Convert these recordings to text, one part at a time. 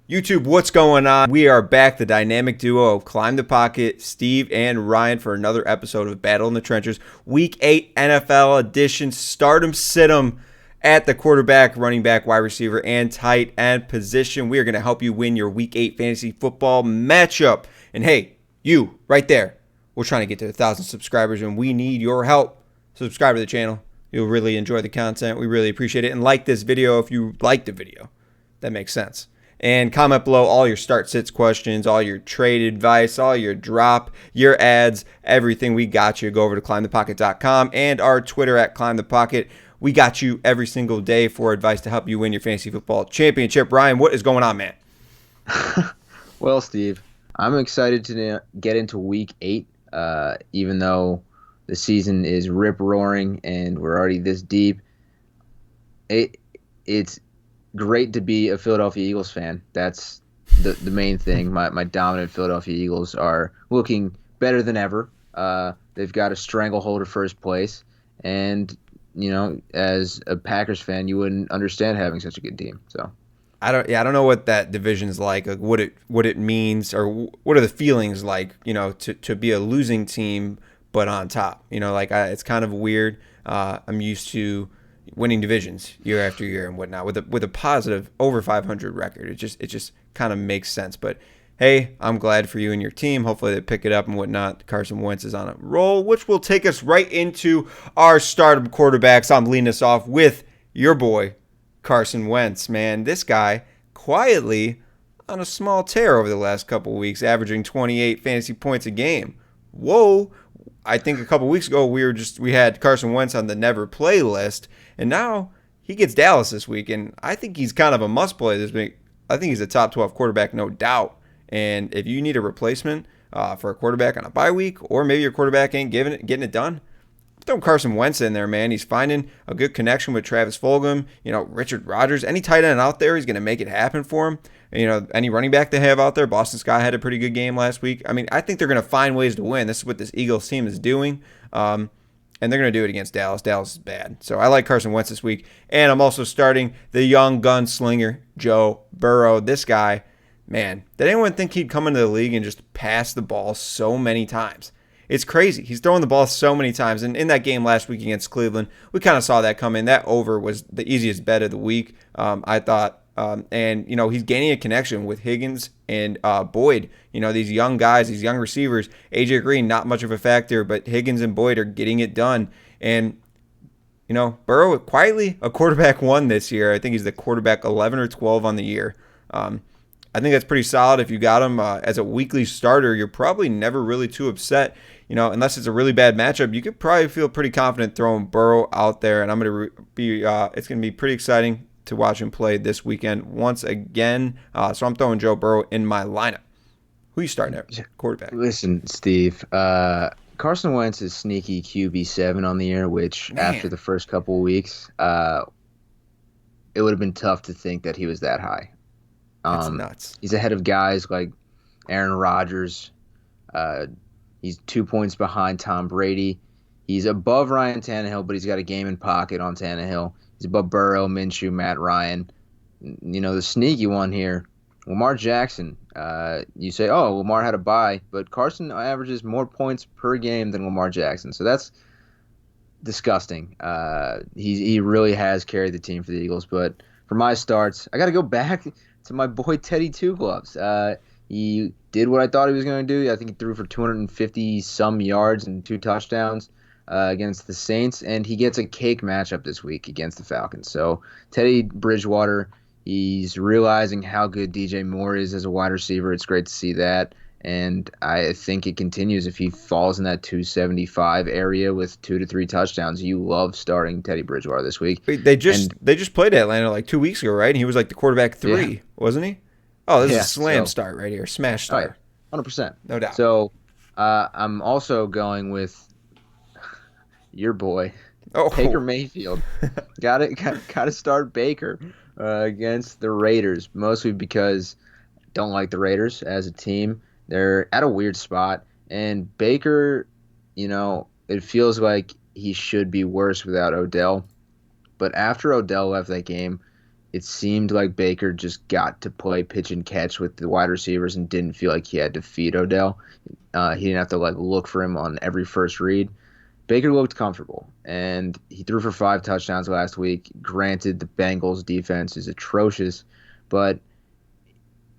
YouTube, what's going on? We are back, the dynamic duo of Climb the Pocket, Steve and Ryan, for another episode of Battle in the Trenches. Week 8 NFL edition, stardom, sit-em at the quarterback, running back, wide receiver, and tight end position. We are going to help you win your Week 8 fantasy football matchup. And hey, you, right there, we're trying to get to 1,000 subscribers, and we need your help. Subscribe to the channel. You'll really enjoy the content. We really appreciate it. And like this video if you like the video. That makes sense. And comment below all your start sits questions, all your trade advice, all your drop, your ads, everything. We got you. Go over to climbthepocket.com and our Twitter at climbthepocket. We got you every single day for advice to help you win your fantasy football championship. Ryan, what is going on, man? Well, Steve, I'm excited to get into week 8, even though the season is rip-roaring and we're already this deep. It's great to be a Philadelphia Eagles fan. That's the main thing. My dominant Philadelphia Eagles are looking better than ever. They've got a stranglehold of first place, and you know, as a Packers fan, you wouldn't understand having such a good team. So I don't know what that division's like what it means, or what are the feelings like, you know, to be a losing team but on top. You know, like it's kind of weird. I'm used to winning divisions year after year and whatnot with a positive over 500 record. It just kind of makes sense. But hey, I'm glad for you and your team. Hopefully they pick it up and whatnot. Carson Wentz is on a roll, which will take us right into our stardom quarterbacks. I'm leading us off with your boy Carson Wentz. Man, this guy quietly on a small tear over the last couple of weeks, averaging 28 fantasy points a game. Whoa. I think a couple weeks ago we had Carson Wentz on the never play list, and now he gets Dallas this week, and I think he's kind of a must play this week. I think he's a top 12 quarterback, no doubt. And if you need a replacement for a quarterback on a bye week, or maybe your quarterback ain't getting it done, throw Carson Wentz in there, man. He's finding a good connection with Travis Fulgham, you know, Richard Rodgers, any tight end out there, he's going to make it happen for him. You know, any running back they have out there. Boston Scott had a pretty good game last week. I mean, I think they're going to find ways to win. This is what this Eagles team is doing. And they're going to do it against Dallas. Dallas is bad. So I like Carson Wentz this week. And I'm also starting the young gunslinger, Joe Burrow. This guy, man, did anyone think he'd come into the league and just pass the ball so many times? It's crazy. He's throwing the ball so many times. And in that game last week against Cleveland, we kind of saw that come in. That over was the easiest bet of the week, I thought. And, you know, he's gaining a connection with Higgins and Boyd. You know, these young guys, these young receivers. AJ Green, not much of a factor, but Higgins and Boyd are getting it done. And, you know, Burrow, quietly a quarterback 1 this year. I think he's the quarterback 11 or 12 on the year. I think that's pretty solid. If you got him as a weekly starter, you're probably never really too upset. You know, unless it's a really bad matchup, you could probably feel pretty confident throwing Burrow out there. And I'm going to be, it's going to be pretty exciting to watch him play this weekend once again. So I'm throwing Joe Burrow in my lineup. Who you starting at quarterback? listen, Steve, Carson Wentz is sneaky QB7 on the year, which after the first couple of weeks, it would have been tough to think that he was that high. That's nuts. He's ahead of guys like Aaron Rodgers. He's 2 points behind Tom Brady. He's above Ryan Tannehill, but he's got a game in pocket on Tannehill. He's above Burrow, Minshew, Matt Ryan. You know, the sneaky one here, Lamar Jackson. You say, oh, Lamar had a bye, but Carson averages more points per game than Lamar Jackson. So that's disgusting. He really has carried the team for the Eagles. But for my starts, I got to go back to my boy Teddy Two Gloves. He did what I thought he was going to do. I think he threw for 250-some yards and 2 touchdowns against the Saints, and he gets a cake matchup this week against the Falcons. So Teddy Bridgewater, he's realizing how good DJ Moore is as a wide receiver. It's great to see that, and I think it continues if he falls in that 275 area with 2 to 3 touchdowns. You love starting Teddy Bridgewater this week. Wait, they just played Atlanta like 2 weeks ago, right? And he was like the quarterback 3, wasn't he? Oh, this is a slam start right here, smash start. 100%, no doubt. So I'm also going with your boy, Baker Mayfield. Got to start Baker against the Raiders, mostly because I don't like the Raiders as a team. They're at a weird spot, and Baker, you know, it feels like he should be worse without Odell. But after Odell left that game, it seemed like Baker just got to play pitch and catch with the wide receivers and didn't feel like he had to feed Odell. He didn't have to look for him on every first read. Baker looked comfortable, and he threw for 5 touchdowns last week. Granted, the Bengals defense is atrocious, but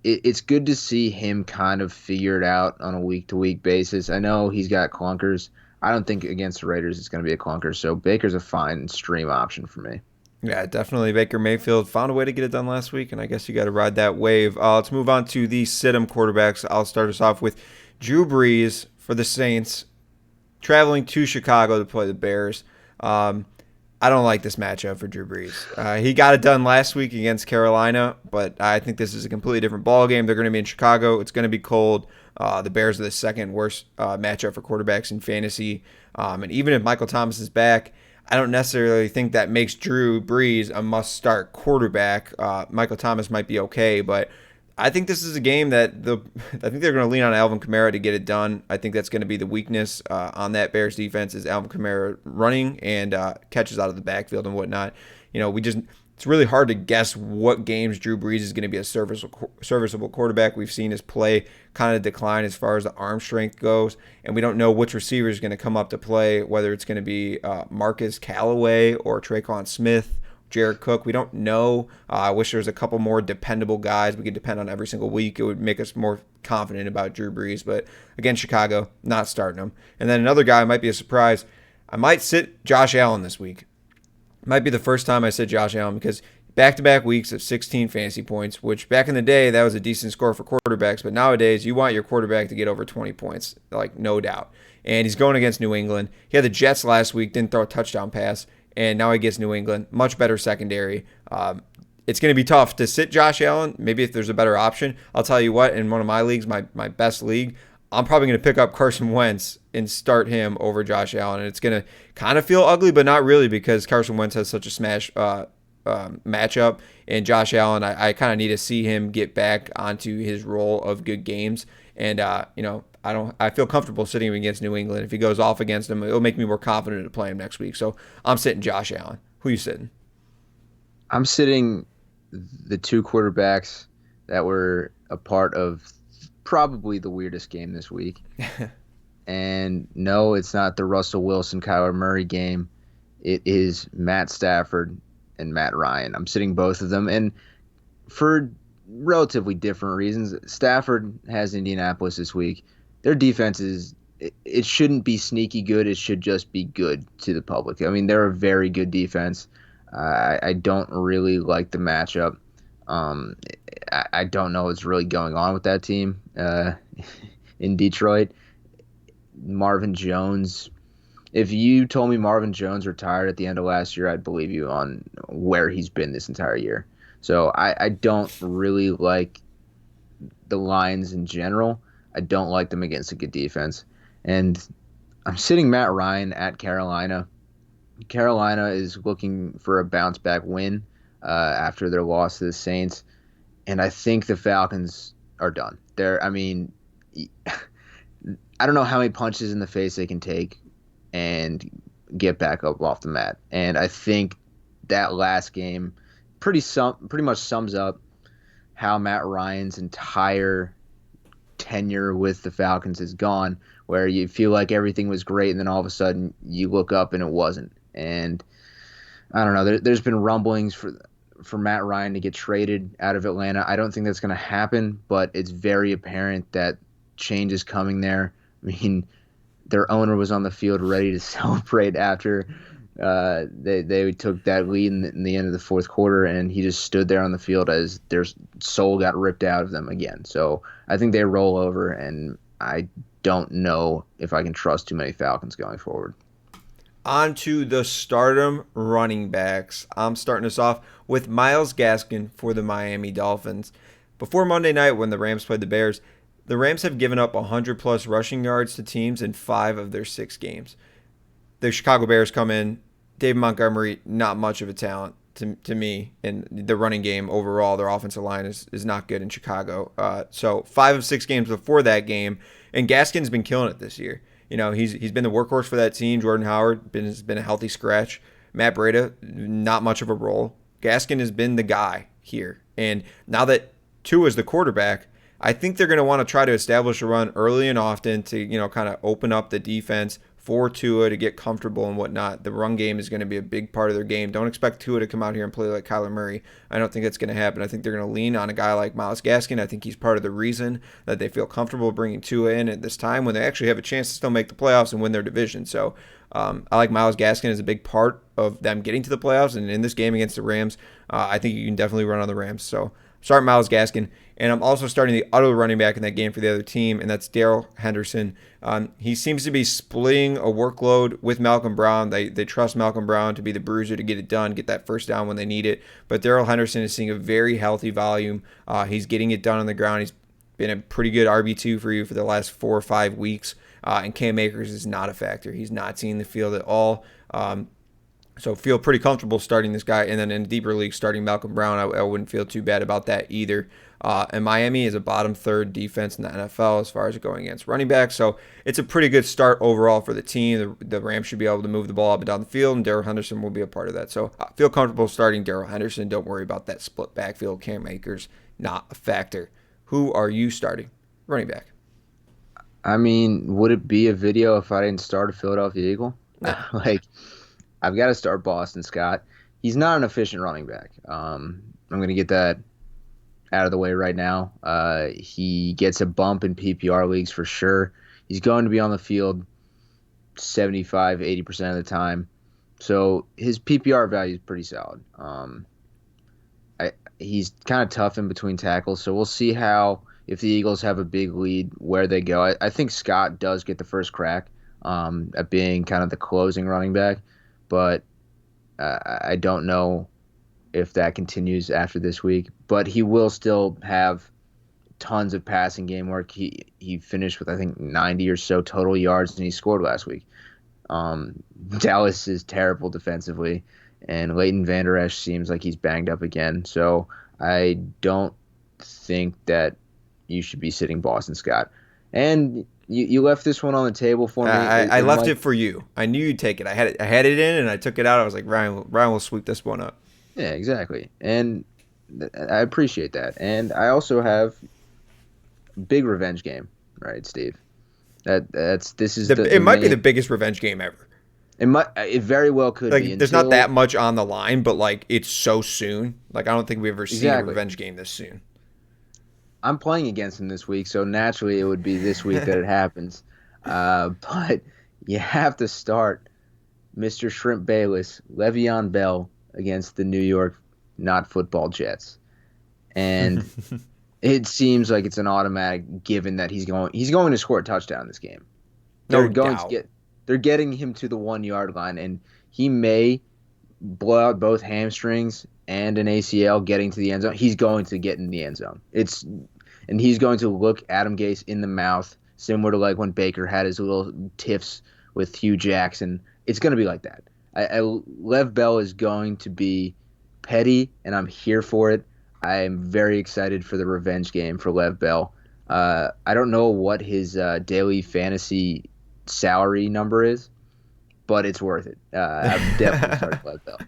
it's good to see him kind of figure it out on a week-to-week basis. I know he's got clunkers. I don't think against the Raiders it's going to be a clunker, so Baker's a fine stream option for me. Yeah, definitely. Baker Mayfield found a way to get it done last week, and I guess you got to ride that wave. Let's move on to the sit-em quarterbacks. I'll start us off with Drew Brees for the Saints, traveling to Chicago to play the Bears. I don't like this matchup for Drew Brees. He got it done last week against Carolina, but I think this is a completely different ballgame. They're going to be in Chicago. It's going to be cold. The Bears are the second worst matchup for quarterbacks in fantasy. And even if Michael Thomas is back, I don't necessarily think that makes Drew Brees a must-start quarterback. Michael Thomas might be okay, but I think this is a game that I think they're going to lean on Alvin Kamara to get it done. I think that's going to be the weakness on that Bears defense is Alvin Kamara running and catches out of the backfield and whatnot. It's really hard to guess what games Drew Brees is going to be a serviceable quarterback. We've seen his play kind of decline as far as the arm strength goes, and we don't know which receiver is going to come up to play, whether it's going to be Marcus Callaway or Traquan Smith, Jared Cook. We don't know. I wish there was a couple more dependable guys we could depend on every single week. It would make us more confident about Drew Brees. But again, Chicago, not starting him. And then another guy might be a surprise. I might sit Josh Allen this week. It might be the first time I sit Josh Allen because back-to-back weeks of 16 fantasy points, which back in the day, that was a decent score for quarterbacks. But nowadays, you want your quarterback to get over 20 points, no doubt. And he's going against New England. He had the Jets last week, didn't throw a touchdown pass. And now he gets New England. Much better secondary. It's going to be tough to sit Josh Allen. Maybe if there's a better option. I'll tell you what, in one of my leagues, my best league, I'm probably going to pick up Carson Wentz and start him over Josh Allen. And it's going to kind of feel ugly, but not really because Carson Wentz has such a smash matchup. And Josh Allen, I kind of need to see him get back onto his role of good games. And, I feel comfortable sitting him against New England. If he goes off against them, it'll make me more confident to play him next week. So I'm sitting Josh Allen. Who are you sitting? I'm sitting the 2 quarterbacks that were a part of probably the weirdest game this week. And no, it's not the Russell Wilson, Kyler Murray game. It is Matt Stafford and Matt Ryan. I'm sitting both of them. And for relatively different reasons, Stafford has Indianapolis this week. Their defense it shouldn't be sneaky good. It should just be good to the public. I mean, they're a very good defense. I don't really like the matchup. I don't know what's really going on with that team in Detroit. Marvin Jones. If you told me Marvin Jones retired at the end of last year, I'd believe you on where he's been this entire year. So I don't really like the Lions in general. I don't like them against a good defense. And I'm sitting Matt Ryan at Carolina. Carolina is looking for a bounce-back win after their loss to the Saints. And I think the Falcons are done. I don't know how many punches in the face they can take and get back up off the mat. And I think that last game pretty much sums up how Matt Ryan's entire tenure with the Falcons is gone, where you feel like everything was great and then all of a sudden you look up and it wasn't. And I don't know, there's been rumblings for Matt Ryan to get traded out of Atlanta. I don't think that's going to happen, but it's very apparent that change is coming there. I mean, their owner was on the field ready to celebrate after they took that lead in the end of the fourth quarter, and he just stood there on the field as their soul got ripped out of them again. So I think they roll over, and I don't know if I can trust too many Falcons going forward. On to the stardom running backs. I'm starting us off with Myles Gaskin for the Miami Dolphins. Before Monday night when the Rams played the Bears, the Rams have given up 100-plus rushing yards to teams in 5 of their 6 games. The Chicago Bears come in. David Montgomery, not much of a talent to me in the running game overall. Their offensive line is not good in Chicago. So 5 of 6 games before that game, and Gaskin's been killing it this year. He's been the workhorse for that team. Jordan Howard has been a healthy scratch. Matt Breida, not much of a role. Gaskin has been the guy here. And now that Tua is the quarterback, I think they're going to want to try to establish a run early and often to, kind of open up the defense for Tua to get comfortable and whatnot. The run game is going to be a big part of their game. Don't expect Tua to come out here and play like Kyler Murray. I don't think that's going to happen. I think they're going to lean on a guy like Myles Gaskin. I think he's part of the reason that they feel comfortable bringing Tua in at this time when they actually have a chance to still make the playoffs and win their division. So I like Myles Gaskin as a big part of them getting to the playoffs. And in this game against the Rams, I think you can definitely run on the Rams. So start Myles Gaskin. And I'm also starting the other running back in that game for the other team, and that's Darrell Henderson. He seems to be splitting a workload with Malcolm Brown. They trust Malcolm Brown to be the bruiser to get it done, get that first down when they need it. But Darrell Henderson is seeing a very healthy volume. He's getting it done on the ground. He's been a pretty good RB2 for you for the last 4 or 5 weeks. And Cam Akers is not a factor. He's not seeing the field at all. So feel pretty comfortable starting this guy. And then in deeper leagues, starting Malcolm Brown, I wouldn't feel too bad about that either. And Miami is a bottom third defense in the NFL as far as going against running backs. So it's a pretty good start overall for the team. The Rams should be able to move the ball up and down the field, and Darrell Henderson will be a part of that. So I feel comfortable starting Darrell Henderson. Don't worry about that split backfield. Cam Akers, not a factor. Who are you starting? Running back. I mean, would it be a video if I didn't start a Philadelphia Eagle? No. I've got to start Boston Scott. He's not an efficient running back. I'm going to get that out of the way right now. He gets a bump in PPR leagues for sure. He's going to be on the field 75, 80% of the time. So his PPR value is pretty solid. He's kind of tough in between tackles, so we'll see how, if the Eagles have a big lead, where they go. I think Scott does get the first crack at being kind of the closing running back, but I don't know if that continues after this week. But he will still have tons of passing game work. He finished with, I think, 90 or so total yards, and he scored last week. Dallas is terrible defensively, and Leighton Vander Esch seems like he's banged up again. So I don't think that you should be sitting Boston Scott. And you left this one on the table for me. I left it for you. I knew you'd take it. I had it in, and I took it out. I was like, Ryan will sweep this one up. Yeah, exactly. And I appreciate that. And I also have a big revenge game, right, Steve? It might be the biggest revenge game ever. It very well could be. There's not that much on the line, but it's so soon. I don't think we've ever seen a revenge game this soon. I'm playing against him this week, so naturally it would be this week that it happens. But you have to start Mr. Shrimp Bayless, Le'Veon Bell, against the New York not football Jets. And it seems like it's an automatic given that he's going to score a touchdown in this game. They're getting him to the 1 yard line, and he may blow out both hamstrings and an ACL getting to the end zone. He's going to get in the end zone. And he's going to look Adam Gase in the mouth, similar to like when Baker had his little tiffs with Hugh Jackson. It's going to be like that. Lev Bell is going to be petty, and I'm here for it. I am very excited for the revenge game for Lev Bell. I don't know what his daily fantasy salary number is, but it's worth it. I'm definitely starting Lev Bell.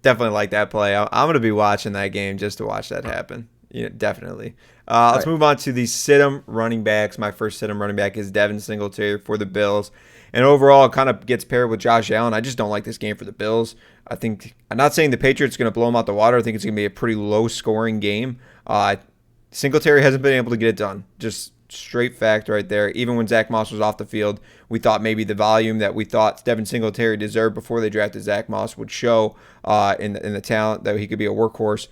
Definitely like that play. I'm going to be watching that game just to watch that happen. Yeah, definitely. Let's move on to the sit-em running backs. My first sit-em running back is Devin Singletary for the Bills. And overall, it kind of gets paired with Josh Allen. I just don't like this game for the Bills. I'm not saying the Patriots are going to blow them out the water. I think it's going to be a pretty low-scoring game. Singletary hasn't been able to get it done. Just straight fact right there. Even when Zach Moss was off the field, we thought maybe the volume that we thought Devin Singletary deserved before they drafted Zach Moss would show in the talent that he could be a workhorse.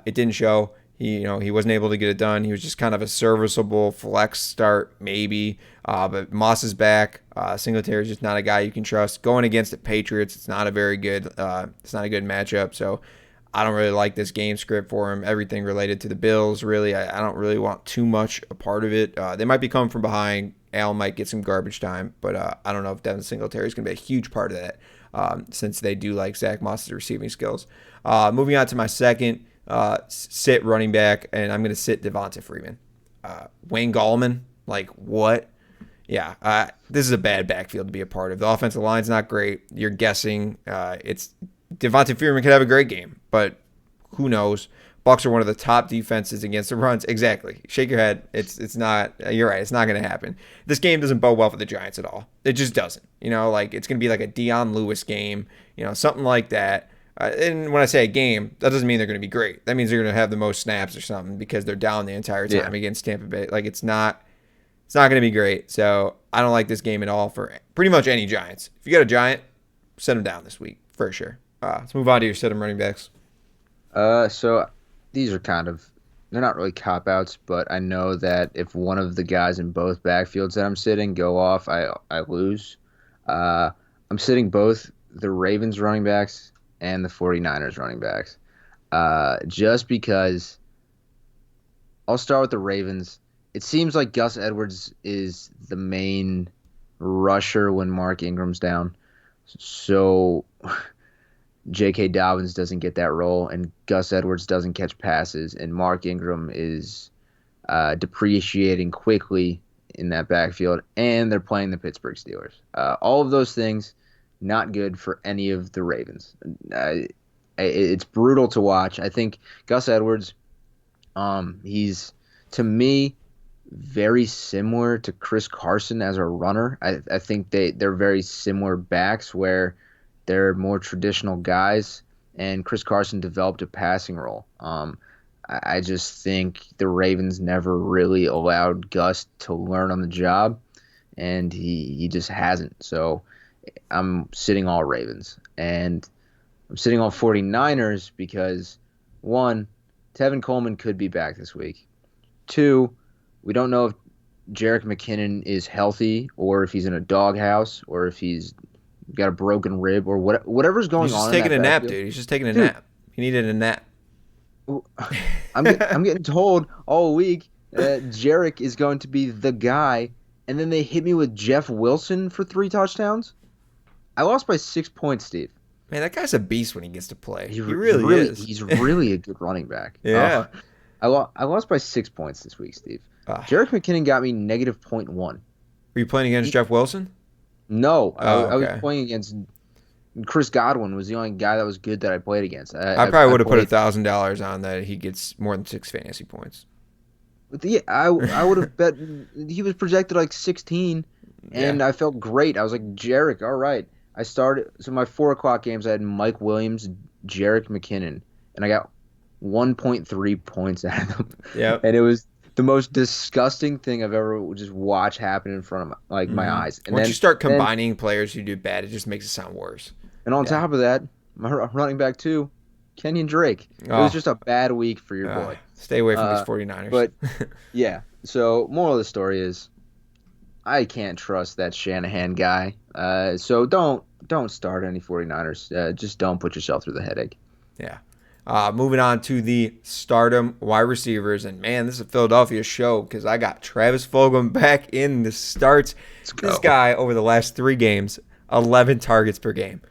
It didn't show. He wasn't able to get it done. He was just kind of a serviceable flex start, maybe. But Moss is back. Singletary is just not a guy you can trust. Going against the Patriots, it's not a very good. It's not a good matchup. So I don't really like this game script for him. Everything related to the Bills, really, I don't really want too much a part of it. They might be coming from behind. Allen might get some garbage time, but I don't know if Devin Singletary is going to be a huge part of that, since they do like Zach Moss's receiving skills. Moving on to my second sit running back, and I'm going to sit Devonta Freeman. Wayne Gallman, what? Yeah, this is a bad backfield to be a part of. The offensive line's not great. You're guessing. Devonta Freeman could have a great game, but Who knows? Bucs are one of the top defenses against the runs. Exactly. Shake your head. It's not. You're right. It's not going to happen. This game doesn't bode well for the Giants at all. It just doesn't. Like it's going to be like a Dion Lewis game. Something like that. And when I say a game, that doesn't mean they're going to be great. That means they're going to have the most snaps or something because they're down the entire time against Tampa Bay. Like it's not going to be great. So I don't like this game at all for pretty much any Giants. If you got a Giant, set them down this week for sure. Let's move on to your set 'em running backs. So these are they're not really cop-outs, but I know that if one of the guys in both backfields that I'm sitting go off, I lose. I'm sitting both the Ravens running backs and the 49ers running backs. Just because I'll start with the Ravens. It seems like Gus Edwards is the main rusher when Mark Ingram's down. So J.K. Dobbins doesn't get that role, and Gus Edwards doesn't catch passes, and Mark Ingram is depreciating quickly in that backfield, and they're playing the Pittsburgh Steelers. All of those things, not good for any of the Ravens. It's brutal to watch. I think Gus Edwards, he's, to me, very similar to Chris Carson as a runner. I think they're very similar backs where they're more traditional guys, and Chris Carson developed a passing role. I just think the Ravens never really allowed Gus to learn on the job, and he just hasn't. So I'm sitting all Ravens. And I'm sitting all 49ers because, one, Tevin Coleman could be back this week. Two, we don't know if Jerick McKinnon is healthy or if he's in a doghouse or if he's got a broken rib or whatever's going on. He's just taking a nap, dude. He's just taking a nap. He needed a nap. I'm getting told all week that Jerick is going to be the guy, and then they hit me with Jeff Wilson for 3 touchdowns. I lost by 6 points, Steve. Man, that guy's a beast when he gets to play. He really is. He's really a good running back. Yeah. I lost by 6 points this week, Steve. Jerick McKinnon got me negative 0.1. Were you playing against Jeff Wilson? No, I was playing against Chris Godwin. Was the only guy that was good that I played against. I probably would have put $1,000 on that he gets more than 6 fantasy points. I would have bet he was projected like 16, and I felt great. I was like, Jerick, all right. I started so my 4:00 games. I had Mike Williams, Jerick McKinnon, and I got 1.3 points out of them. Yeah, and it was the most disgusting thing I've ever just watched happen in front of my eyes. And once you start combining players who do bad, it just makes it sound worse. And on top of that, my running back too, Kenyon Drake. It was just a bad week for your boy. Stay away from these 49ers. But yeah, so moral of the story is I can't trust that Shanahan guy. So don't start any 49ers. Just don't put yourself through the headache. Yeah. Moving on to the stardom wide receivers. And, man, this is a Philadelphia show because I got Travis Fulgham back in the starts. This guy, over the last 3 games, 11 targets per game.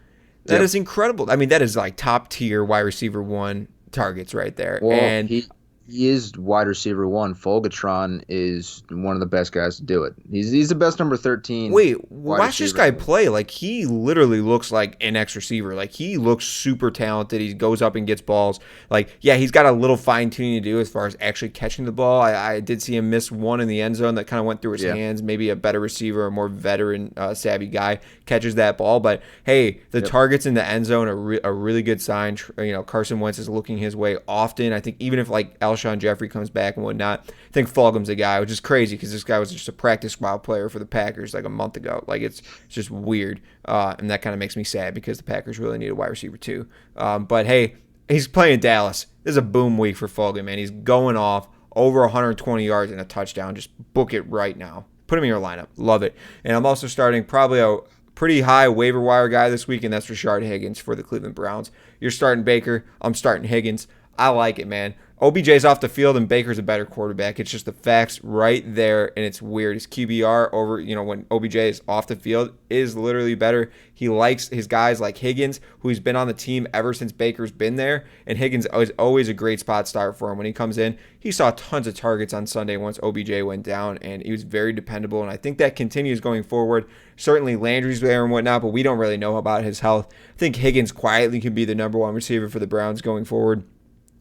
That is incredible. I mean, that is like top-tier wide receiver 1 targets right there. Well, and he is wide receiver 1. Fulgatron is one of the best guys to do it. He's the best number 13. Wait, watch this guy play. Like, he literally looks like an X receiver. Like, he looks super talented. He goes up and gets balls. Like, yeah, he's got a little fine-tuning to do as far as actually catching the ball. I did see him miss one in the end zone that kind of went through his hands. Maybe a better receiver, a more veteran, savvy guy catches that ball. But, hey, the targets in the end zone are a really good sign. Carson Wentz is looking his way often. I think even if, like, Alshon Jeffrey comes back and whatnot, I think Fulgham's the guy, which is crazy because this guy was just a practice squad player for the Packers like a month ago. Like, it's just weird, and that kind of makes me sad because the Packers really need a wide receiver too. But hey, he's playing Dallas. This is a boom week for Fulgham, man. He's going off over 120 yards and a touchdown. Just book it right now. Put him in your lineup. Love it. And I'm also starting probably a pretty high waiver wire guy this week, and that's Rashard Higgins for the Cleveland Browns. You're starting Baker. I'm starting Higgins. I like it, man. OBJ's off the field and Baker's a better quarterback. It's just the facts right there, and it's weird. His QBR over, when OBJ is off the field is literally better. He likes his guys like Higgins, who's been on the team ever since Baker's been there, and Higgins is always a great spot start for him when he comes in. He saw tons of targets on Sunday once OBJ went down, and he was very dependable, and I think that continues going forward. Certainly Landry's there and whatnot, but we don't really know about his health. I think Higgins quietly can be the number 1 receiver for the Browns going forward.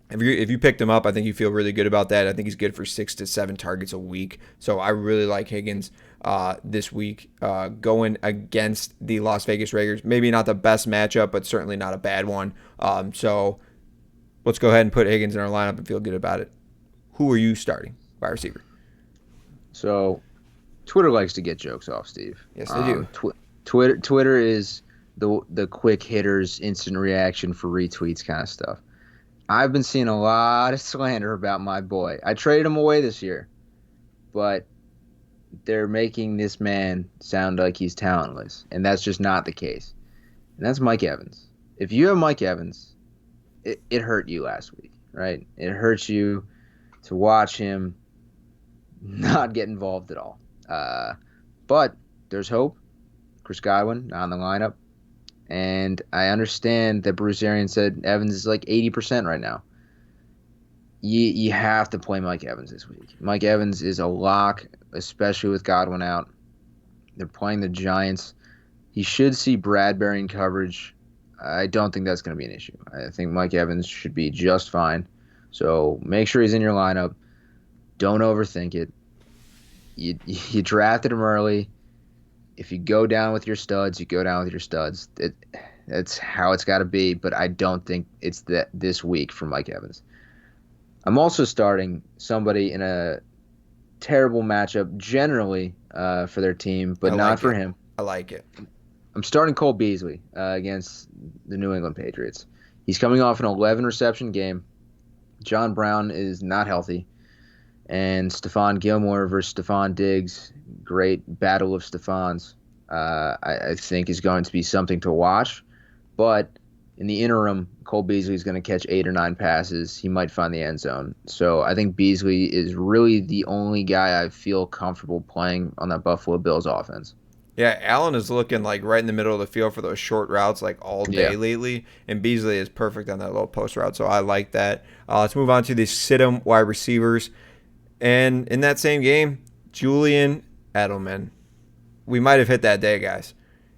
If you picked him up, I think you feel really good about that. I think he's good for 6 to 7 targets a week. So I really like Higgins this week going against the Las Vegas Raiders. Maybe not the best matchup, but certainly not a bad one. So let's go ahead and put Higgins in our lineup and feel good about it. Who are you starting, wide receiver? So Twitter likes to get jokes off, Steve. Yes, they do. Twitter is the quick hitters, instant reaction for retweets kind of stuff. I've been seeing a lot of slander about my boy. I traded him away this year, but they're making this man sound like he's talentless, and that's just not the case. And that's Mike Evans. If you have Mike Evans, it hurt you last week, right? It hurts you to watch him not get involved at all. But there's hope. Chris Godwin not in the lineup. And I understand that Bruce Arians said Evans is like 80% right now. You have to play Mike Evans this week. Mike Evans is a lock, especially with Godwin out. They're playing the Giants. He should see Bradbury in coverage. I don't think that's going to be an issue. I think Mike Evans should be just fine. So make sure he's in your lineup. Don't overthink it. You drafted him early. If you go down with your studs, you go down with your studs. That's how it's got to be, but I don't think it's this week for Mike Evans. I'm also starting somebody in a terrible matchup generally for their team, but not for him. I like it. I'm starting Cole Beasley against the New England Patriots. He's coming off an 11-reception game. John Brown is not healthy. And Stephon Gilmore versus Stephon Diggs, great battle of Stephons, I think is going to be something to watch. But in the interim, Cole Beasley is going to catch 8 or 9 passes. He might find the end zone. So I think Beasley is really the only guy I feel comfortable playing on that Buffalo Bills offense. Yeah, Allen is looking like right in the middle of the field for those short routes like all day lately, and Beasley is perfect on that little post route, so I like that. Let's move on to the sit-em wide receivers. And in that same game, Julian Edelman. We might have hit that day, guys.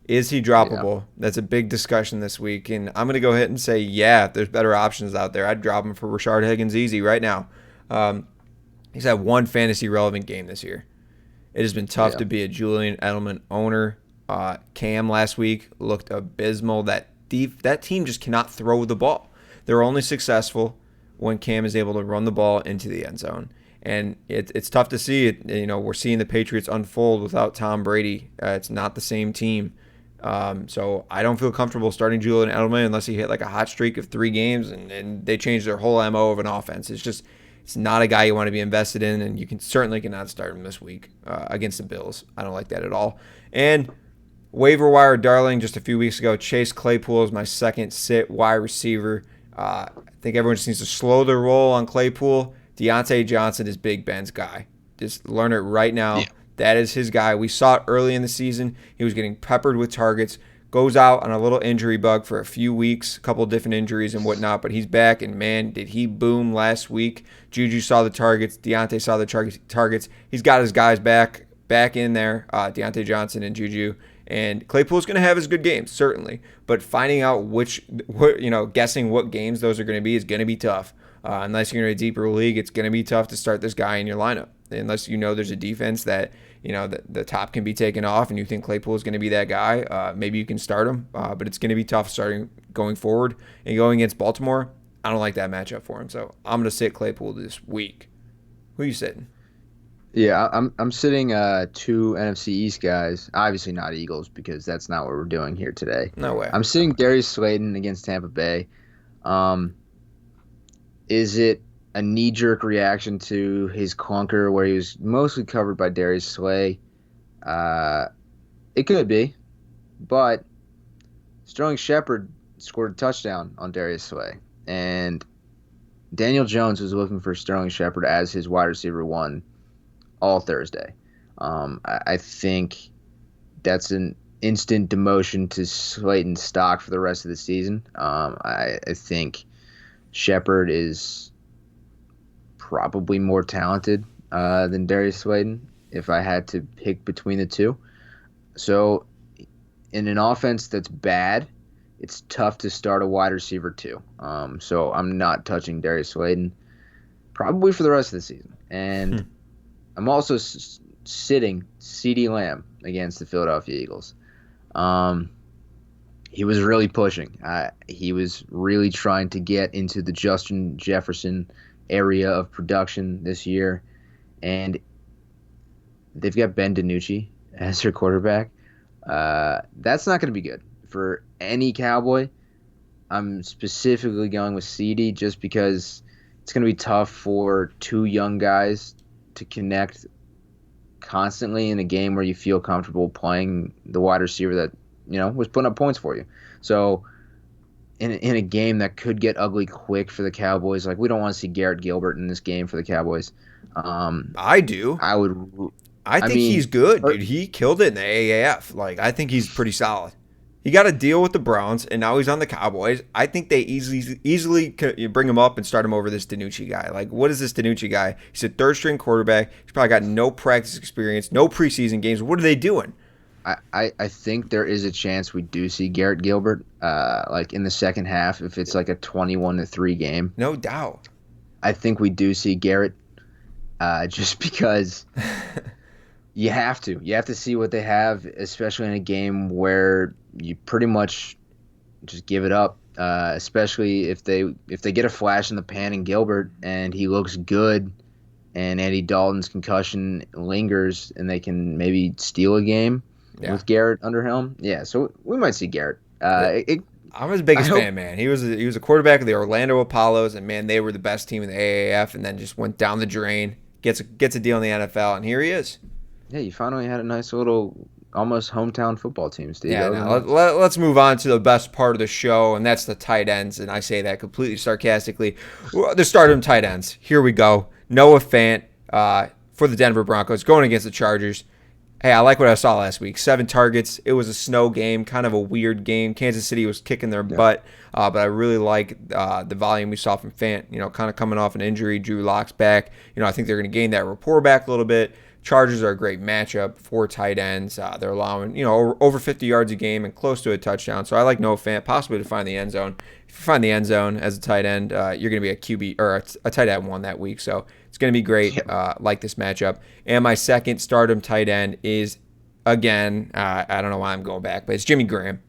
Is he droppable? Yeah. That's a big discussion this week. And I'm going to go ahead and say, if there's better options out there, I'd drop him for Rashard Higgins easy right now. He's had one fantasy-relevant game this year. It has been tough to be a Julian Edelman owner. Cam last week looked abysmal. That team just cannot throw the ball. They're only successful when Cam is able to run the ball into the end zone. And it's tough to see it. We're seeing the Patriots unfold without Tom Brady. It's not the same team. So I don't feel comfortable starting Julian Edelman unless he hit like a hot streak of 3 games and they change their whole MO of an offense. It's not a guy you want to be invested in, and you certainly cannot start him this week against the Bills. I don't like that at all. And waiver wire darling just a few weeks ago, Chase Claypool is my second sit wide receiver. I think everyone just needs to slow their roll on Claypool. Deontay Johnson is Big Ben's guy. Just learn it right now. Yeah. That is his guy. We saw it early in the season. He was getting peppered with targets. Goes out on a little injury bug for a few weeks, a couple different injuries and whatnot, but he's back, and man, did he boom last week. Juju saw the targets. Deontay saw the targets. He's got his guys back in there, Deontay Johnson and Juju. And Claypool's going to have his good games, certainly. But finding out guessing what games those are going to be is going to be tough. Unless you're in a deeper league, it's going to be tough to start this guy in your lineup. Unless there's a defense that, the top can be taken off and you think Claypool is going to be that guy, maybe you can start him. But it's going to be tough starting going forward. And going against Baltimore, I don't like that matchup for him. So I'm going to sit Claypool this week. Who are you sitting? Yeah, I'm sitting 2 NFC East guys. Obviously not Eagles because that's not what we're doing here today. No way. I'm sitting Darius Slayton against Tampa Bay. Is it a knee-jerk reaction to his clunker where he was mostly covered by Darius Slay? It could be, but Sterling Shepard scored a touchdown on Darius Slay, and Daniel Jones was looking for Sterling Shepard as his wide receiver 1 all Thursday. I think that's an instant demotion to Slayton's stock for the rest of the season. I think Shepard is probably more talented than Darius Slayton if I had to pick between the two. So in an offense that's bad, it's tough to start a wide receiver too. So I'm not touching Darius Slayton probably for the rest of the season. And I'm also sitting Ceedee Lamb against the Philadelphia Eagles. He was really pushing. He was really trying to get into the Justin Jefferson area of production this year. And they've got Ben DiNucci as their quarterback. That's not going to be good for any Cowboy. I'm specifically going with Ceedee just because it's going to be tough for two young guys to connect constantly in a game where you feel comfortable playing the wide receiver that was putting up points for you. So in a game that could get ugly quick for the Cowboys, like we don't want to see Garrett Gilbert in this game for the Cowboys. I do. I think he's good, dude. He killed it in the AAF. Like, I think he's pretty solid. He got a deal with the Browns, and now he's on the Cowboys. I think they easily bring him up and start him over this DiNucci guy. Like, what is this DiNucci guy? He's a third-string quarterback. He's probably got no practice experience, no preseason games. What are they doing? I think there is a chance we do see Garrett Gilbert, like in the second half, if it's like a 21-3 game. No doubt. I think we do see Garrett, just because you have to. You have to see what they have, especially in a game where you pretty much just give it up. Especially if they get a flash in the pan in Gilbert and he looks good, and Andy Dalton's concussion lingers, and they can maybe steal a game with Garrett under helm. Yeah, so we might see Garrett. I'm his biggest fan, man. He was a quarterback of the Orlando Apollos, and man, they were the best team in the AAF, and then just went down the drain. Gets a deal in the NFL, and here he is. Yeah, you finally had a nice little almost hometown football team, Steve. Yeah, let's move on to the best part of the show, and that's the tight ends. And I say that completely sarcastically. The stardom tight ends. Here we go. Noah Fant for the Denver Broncos going against the Chargers. Hey, I like what I saw last week. 7 targets. It was a snow game, kind of a weird game. Kansas City was kicking their butt, but I really like the volume we saw from Fant. Kind of coming off an injury. Drew Lock's back. I think they're going to gain that rapport back a little bit. Chargers are a great matchup for tight ends. They're allowing, over 50 yards a game and close to a touchdown. So I like Noah Fant possibly to find the end zone. If you find the end zone as a tight end, you're going to be a QB or a tight end one that week. So it's going to be great. Like this matchup. And my second stardom tight end is, again, I don't know why I'm going back, but it's Jimmy Graham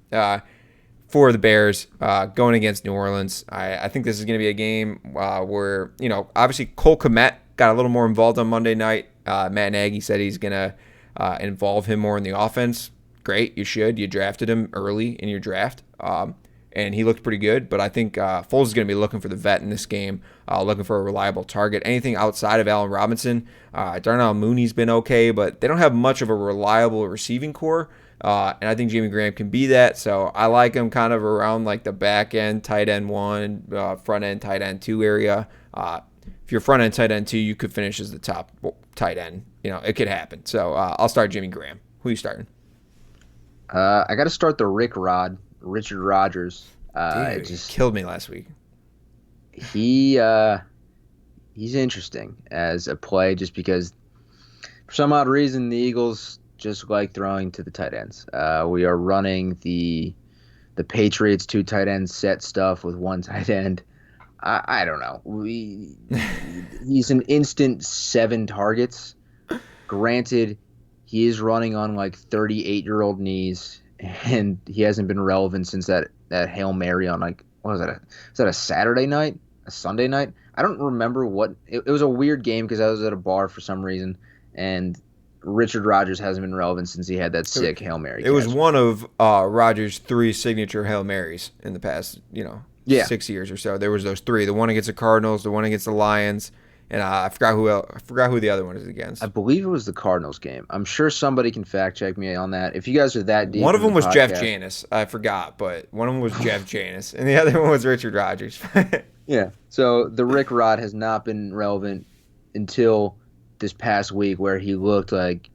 for the Bears going against New Orleans. I think this is going to be a game where, obviously Cole Kmet got a little more involved on Monday night. Matt Nagy said he's going to involve him more in the offense. Great, you should. You drafted him early in your draft, and he looked pretty good. But I think Foles is going to be looking for the vet in this game, looking for a reliable target. Anything outside of Allen Robinson, Darnell Mooney's been okay, but they don't have much of a reliable receiving core, and I think Jimmy Graham can be that. So I like him kind of around like the back end, tight end 1, front end, tight end 2 area. If you're front end tight end 2, you could finish as the top tight end. It could happen. So I'll start Jimmy Graham. Who are you starting? I got to start the Richard Rodgers. Dude, he killed me last week. He's interesting as a play just because for some odd reason the Eagles just like throwing to the tight ends. We are running the Patriots 2 tight end set stuff with 1 tight end. I don't know. He's an instant 7 targets. Granted, he is running on like 38-year-old knees, and he hasn't been relevant since that Hail Mary on like, what was that? Is that a Saturday night? A Sunday night? I don't remember what. It was a weird game because I was at a bar for some reason, and Richard Rodgers hasn't been relevant since he had that sick Hail Mary. It was one of Rodgers' 3 signature Hail Marys in the past, 6 years or so. There was those 3. The one against the Cardinals, the one against the Lions, and I forgot who the other one is against. I believe it was the Cardinals game. I'm sure somebody can fact check me on that. If you guys are that deep, one of them was Jeff Janis. I forgot, but one of them was Jeff Janis, and the other one was Richard Rodgers. Yeah. So the Rick Rod has not been relevant until this past week, where he looked like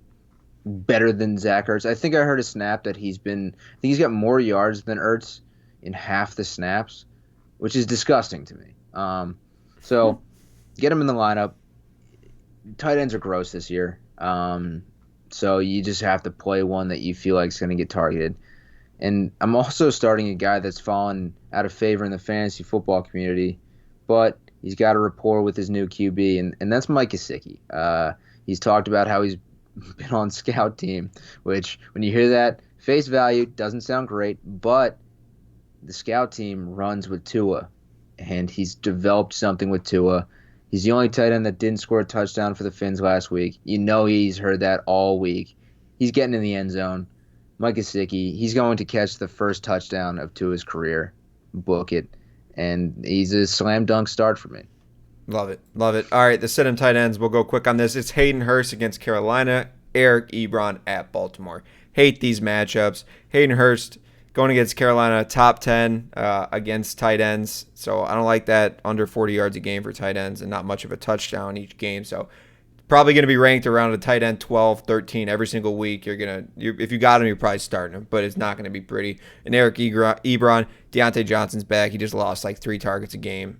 better than Zach Ertz. I think I heard a snap that he's got more yards than Ertz in half the snaps, which is disgusting to me. So get him in the lineup. Tight ends are gross this year. So you just have to play one that you feel like is going to get targeted. And I'm also starting a guy that's fallen out of favor in the fantasy football community, but he's got a rapport with his new QB, and that's Mike Gesicki. He's talked about how he's been on scout team, which when you hear that, face value doesn't sound great, but the scout team runs with Tua, and he's developed something with Tua. He's the only tight end that didn't score a touchdown for the Finns last week. You know he's heard that all week. He's getting in the end zone. Mike Gesicki, he's going to catch the first touchdown of Tua's career. Book it. And he's a slam dunk start for me. Love it. Love it. All right, the sit-em tight ends. We'll go quick on this. It's Hayden Hurst against Carolina. Eric Ebron at Baltimore. Hate these matchups. Hayden Hurst going against Carolina, top 10 against tight ends. So I don't like that. Under 40 yards a game for tight ends and not much of a touchdown each game. So probably going to be ranked around a tight end 12, 13 every single week. If you got him, you're probably starting him, but it's not going to be pretty. And Eric Ebron, Deontay Johnson's back. He just lost like 3 targets a game.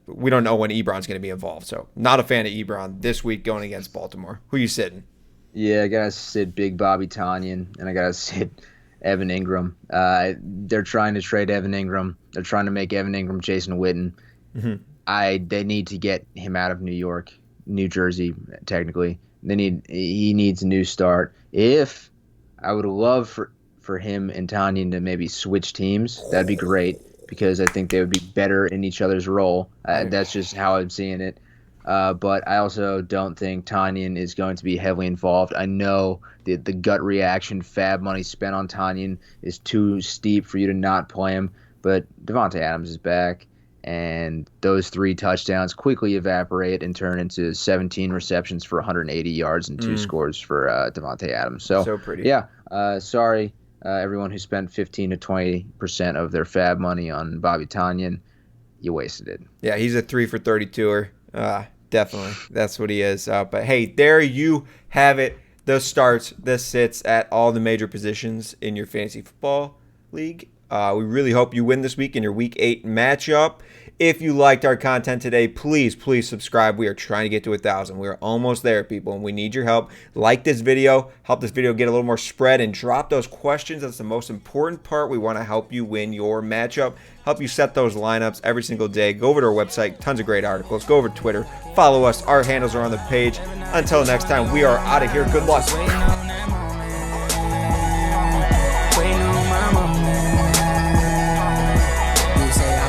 We don't know when Ebron's going to be involved. So not a fan of Ebron this week going against Baltimore. Who you sitting? Yeah, I got to sit Big Bobby Tonyan, and I got to sit Evan Engram. They're trying to trade Evan Engram. They're trying to make Evan Engram Jason Witten. Mm-hmm. They need to get him out of New York. New Jersey, technically. He needs a new start. If I would love for him and Tonyan to maybe switch teams, that'd be great because I think they would be better in each other's role. That's just how I'm seeing it. But I also don't think Tonyan is going to be heavily involved. I know the gut reaction, fab money spent on Tonyan is too steep for you to not play him. But Devonta Adams is back. And those 3 touchdowns quickly evaporate and turn into 17 receptions for 180 yards and 2 scores for Devontae Adams. So pretty. Yeah, sorry, everyone who spent 15 to 20% of their fab money on Bobby Tonyan. You wasted it. Yeah, he's a 3 for 32er. Definitely. That's what he is. But, hey, there you have it. The starts, the sits at all the major positions in your fantasy football league. We really hope you win this week in your Week 8 matchup. If you liked our content today, please subscribe. We are trying to get to 1,000. We are almost there, people, and we need your help. Like this video. Help this video get a little more spread and drop those questions. That's the most important part. We want to help you win your matchup, help you set those lineups every single day. Go over to our website. Tons of great articles. Go over to Twitter. Follow us. Our handles are on the page. Until next time, we are out of here. Good luck.